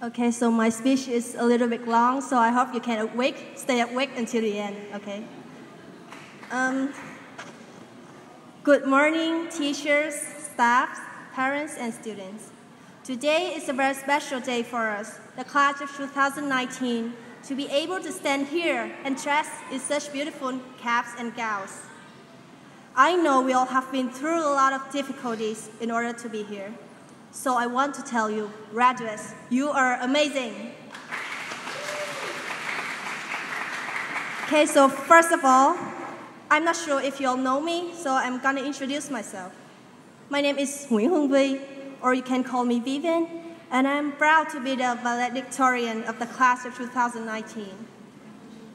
Okay, so my speech is a little bit long, so I hope you can stay awake until the end, okay? Good morning, teachers, staff, parents, and students. Today is a very special day for us, the class of 2019, to be able to stand here and dress in such beautiful caps and gowns. I know we all have been through a lot of difficulties in order to be here. So I want to tell you, graduates, you are amazing. Okay, so first of all, I'm not sure if you all know me, so I'm gonna introduce myself. My name is Nguyễn, or you can call me Vivian, and I'm proud to be the valedictorian of the class of 2019.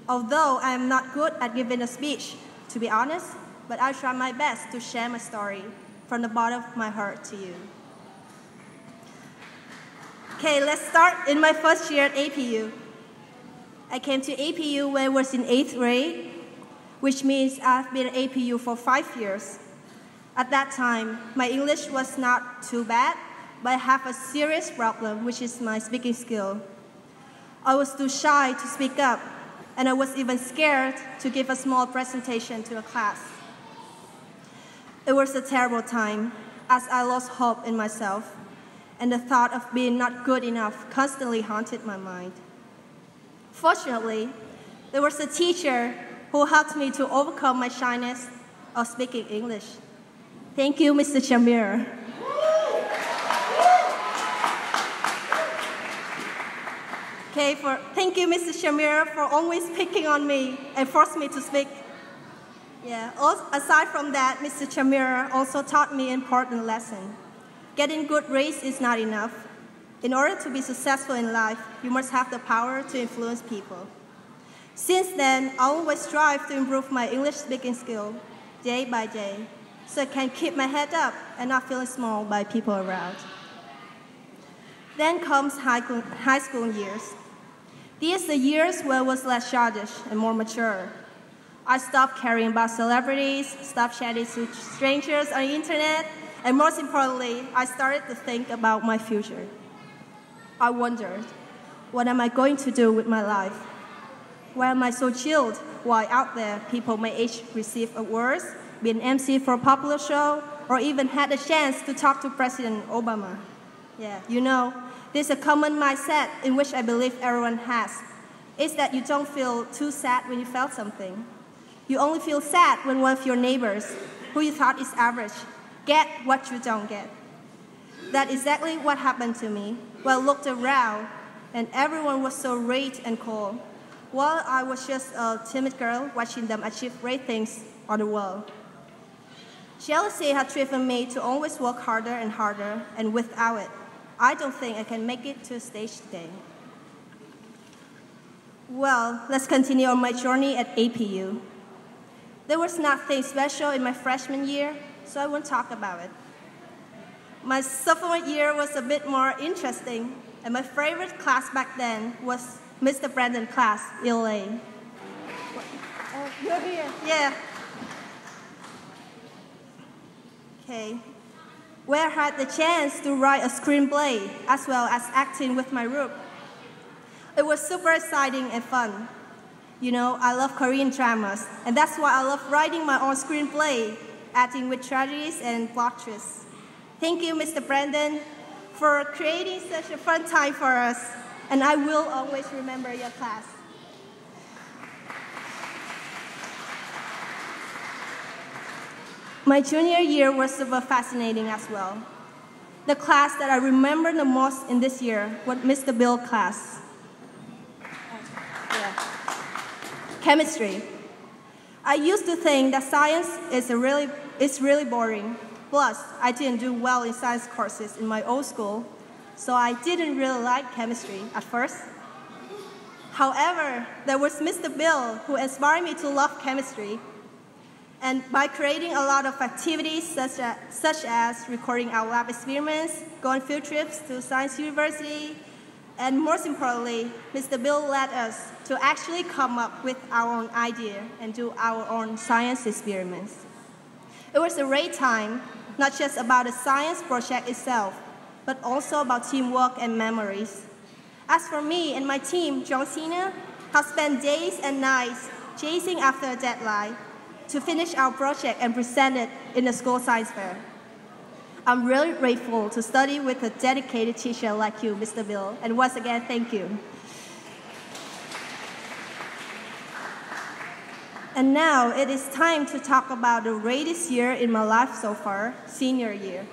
Although I'm not good at giving a speech, to be honest, but I try my best to share my story from the bottom of my heart to you. Okay, let's start in my first year at APU. I came to APU when I was in 8th grade, which means I've been at APU for 5 years. At that time, my English was not too bad, but I have a serious problem, which is my speaking skill. I was too shy to speak up, and I was even scared to give a small presentation to a class. It was a terrible time, as I lost hope in myself, and the thought of being not good enough constantly haunted my mind. Fortunately, there was a teacher who helped me to overcome my shyness of speaking English. Thank you, Mr. Shamir. Okay, thank you, Mr. Shamir, for always picking on me and forcing me to speak. Yeah, aside from that, Mr. Shamir also taught me an important lesson. Getting good grades is not enough. In order to be successful in life, you must have the power to influence people. Since then, I always strive to improve my English speaking skill day by day, so I can keep my head up and not feeling small by people around. Then comes high school years. These are the years where I was less childish and more mature. I stopped caring about celebrities, stopped chatting to strangers on the internet, and most importantly, I started to think about my future. I wondered, what am I going to do with my life? Why am I so chilled while out there people my age receive awards, be an MC for a popular show, or even had a chance to talk to President Obama? Yeah, you know, there's a common mindset in which I believe everyone has. It's that you don't feel too sad when you felt something. You only feel sad when one of your neighbors, who you thought is average, get what you don't get. That's exactly what happened to me. When I looked around, and everyone was so great and cool, while I was just a timid girl watching them achieve great things on the world. Jealousy had driven me to always work harder and harder, and without it, I don't think I can make it to a stage today. Well, let's continue on my journey at APU. There was nothing special in my freshman year, so I won't talk about it. My sophomore year was a bit more interesting, and my favorite class back then was Mr. Brandon's class, ELA. Oh, you're here. Yeah. Okay. Where I had the chance to write a screenplay as well as acting with my group. It was super exciting and fun. You know, I love Korean dramas, and that's why I love writing my own screenplay, acting with tragedies and plot twists. Thank you, Mr. Brandon, for creating such a fun time for us, and I will always remember your class. My junior year was super fascinating as well. The class that I remember the most in this year was Mr. Bill's class. Chemistry. I used to think that science is really boring. Plus, I didn't do well in science courses in my old school, so I didn't really like chemistry at first. However, there was Mr. Bill who inspired me to love chemistry. And by creating a lot of activities such as recording our lab experiments, going field trips to Science University, and most importantly, Mr. Bill led us to actually come up with our own idea and do our own science experiments. It was a great time, not just about the science project itself, but also about teamwork and memories. As for me and my team, Josina, have spent days and nights chasing after a deadline to finish our project and present it in the school science fair. I'm really grateful to study with a dedicated teacher like you, Mr. Bill, and once again, thank you. And now it is time to talk about the greatest year in my life so far, senior year.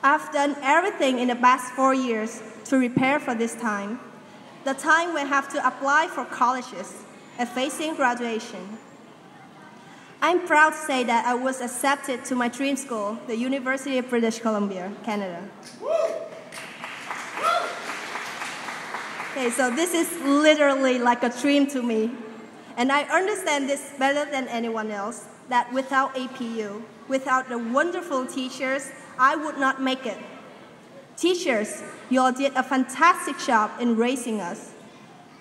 I've done everything in the past 4 years to prepare for this time, the time when I have to apply for colleges and facing graduation. I'm proud to say that I was accepted to my dream school, the University of British Columbia, Canada. Okay, so this is literally like a dream to me. And I understand this better than anyone else, that without APU, without the wonderful teachers, I would not make it. Teachers, you all did a fantastic job in raising us.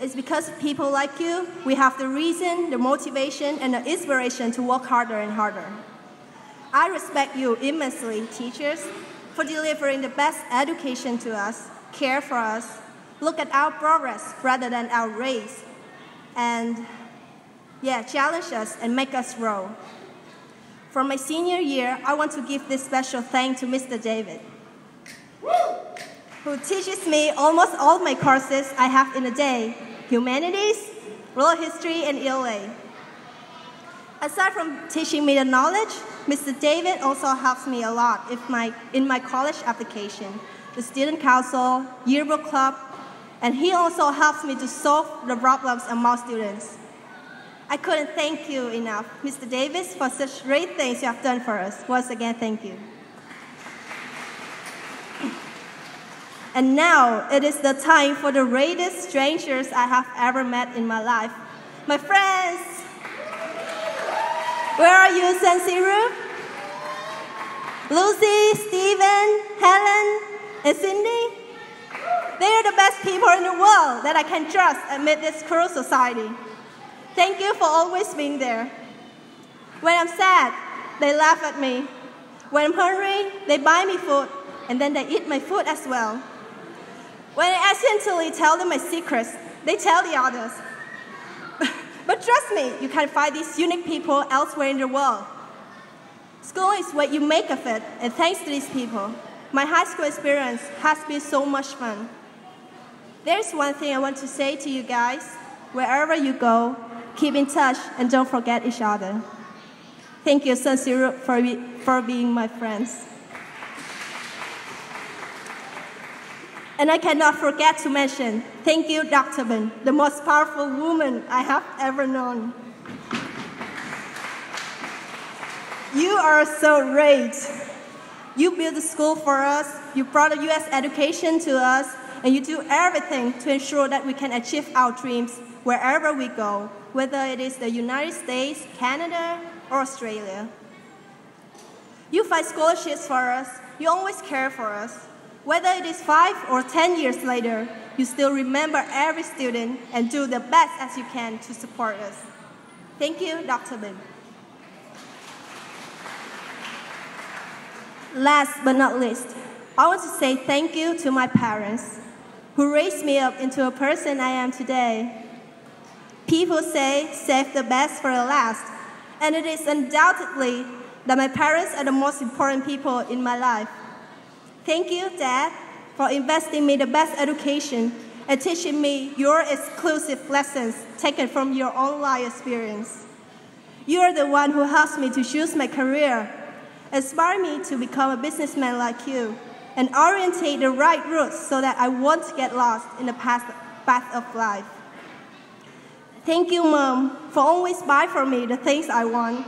It's because of people like you, we have the reason, the motivation, and the inspiration to work harder and harder. I respect you immensely, teachers, for delivering the best education to us, care for us, look at our progress rather than our race, and challenge us and make us grow. For my senior year, I want to give this special thanks to Mr. David, who teaches me almost all my courses I have in a day: humanities, world history, and ELA. Aside from teaching me the knowledge, Mr. David also helps me a lot in my college application, the student council, yearbook club, and he also helps me to solve the problems among students. I couldn't thank you enough, Mr. Davis, for such great things you have done for us. Once again, thank you. And now it is the time for the greatest strangers I have ever met in my life. My friends! Where are you, Sansiru? Lucy, Stephen, Helen, and Cindy? They are the best people in the world that I can trust amid this cruel society. Thank you for always being there. When I'm sad, they laugh at me. When I'm hungry, they buy me food, and then they eat my food as well. When I accidentally tell them my secrets, they tell the others. But trust me, you can find these unique people elsewhere in the world. School is what you make of it, and thanks to these people, my high school experience has been so much fun. There's one thing I want to say to you guys. Wherever you go, keep in touch and don't forget each other. Thank you, Sansiru, for being my friends. And I cannot forget to mention, thank you, Dr. Ben, the most powerful woman I have ever known. You are so great. You built the school for us, you brought a U.S. education to us, and you do everything to ensure that we can achieve our dreams wherever we go, whether it is the United States, Canada, or Australia. You find scholarships for us, you always care for us. Whether it is 5 or 10 years later, you still remember every student and do the best as you can to support us. Thank you, Dr. Ben. Last but not least, I want to say thank you to my parents, who raised me up into a person I am today. People say, save the best for the last, and it is undoubtedly that my parents are the most important people in my life. Thank you, Dad, for investing in me the best education and teaching me your exclusive lessons taken from your own life experience. You are the one who helps me to choose my career, inspire me to become a businessman like you, and orientate the right routes so that I won't get lost in the path of life. Thank you, Mom, for always buying for me the things I want.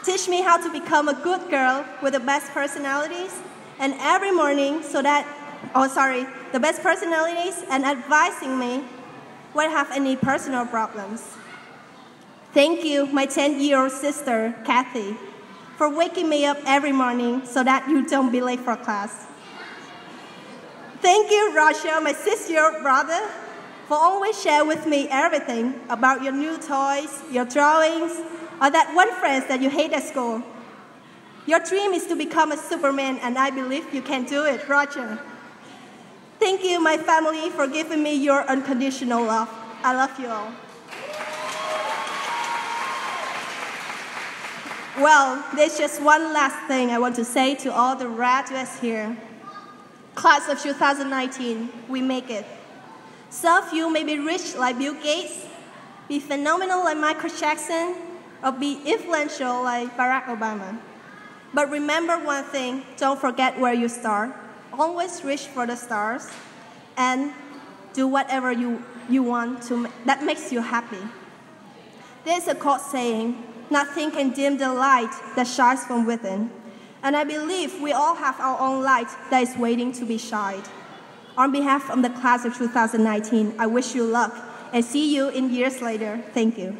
Teach me how to become a good girl with the best personalities, and every morning the best personalities, and advising me when I have any personal problems. Thank you, my 10-year-old sister, Kathy, for waking me up every morning so that you don't be late for class. Thank you, Rasha, my 6-year-old brother, for always sharing with me everything about your new toys, your drawings, or that one friend that you hate at school. Your dream is to become a Superman, and I believe you can do it, Roger. Thank you, my family, for giving me your unconditional love. I love you all. Well, there's just one last thing I want to say to all the graduates here. Class of 2019, we make it. Some of you may be rich like Bill Gates, be phenomenal like Michael Jackson, or be influential like Barack Obama. But remember one thing, don't forget where you start. Always reach for the stars and do whatever you want that makes you happy. There's a quote saying, nothing can dim the light that shines from within. And I believe we all have our own light that is waiting to be shined. On behalf of the class of 2019, I wish you luck and see you in years later. Thank you.